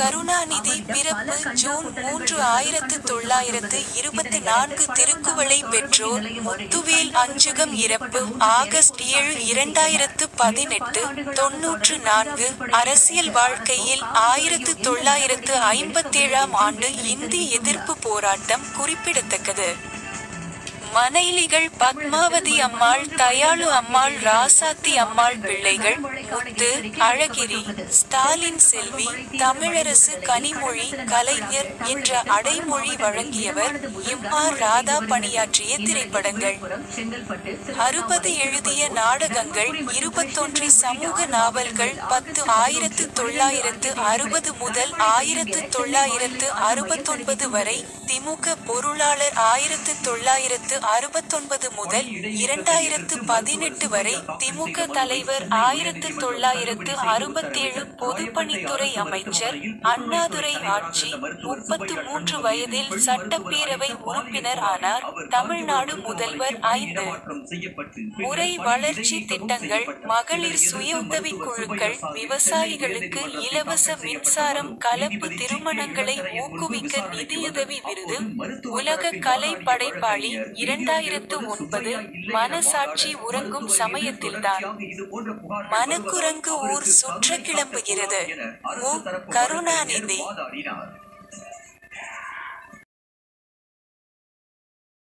கருணாநிதி பிறப்பு ஜூன் 3, 1924 திருக்குவளை பெற்றோர் முத்துவேல் அஞ்சுகம் இறப்பு ஆகஸ்ட் 7, 2018 94 அரசியல் வாழ்க்கையில் 1957ஆம் ஆண்டு இந்தி எதிர்ப்பு போராட்டம் குறிப்பிடத்தக்கது. மனைலிகள் பத்மாவதி அம்மாள், தயாளு அம்மாள், ராசாத்தி அம்மாள் பிள்ளைகள், முத்து, அழகிரி, ஸ்டாலின் செல்வி, தமிழரசு, கனிமொழி, கலைஞர் என்ற அடைமொழி வழங்கியவர். எம்.ஆர். ராதா பணியாற்றிய திரைப்படங்கள்: 60 எழுதிய நாடகங்கள், 21 சமூக நாவல்கள், 10 1960 முதல் 1969 வரை, திமுக பொருளாளர் 1969 முதல் 2018 வரை, திமுக தலைவர் 1967, பொதுப்பணித்துறை அமைச்சர், அண்ணாதுரை ஆட்சி, 33 வயதில் சட்டப்பேரவை உறுப்பினர் ஆனார். தமிழ்நாடு முதல்வர் 5 முறை வளர்ச்சி திட்டங்கள், மகளிர் சுய உதவிக் குழுக்கள், விவசாயிகளுக்கு இலவச மின்சாரம், கலப்பு திருமணங்களை ஊக்குவிக்க நிதியுதவி விருது, உலக கலை படைப்பாளி 2009. மனசாட்சி உறங்கும் சமயத்தில்தான் மனக்குரங்கு ஊர் சுற்ற கிளம்புகிறது. மு. கருணாநிதி.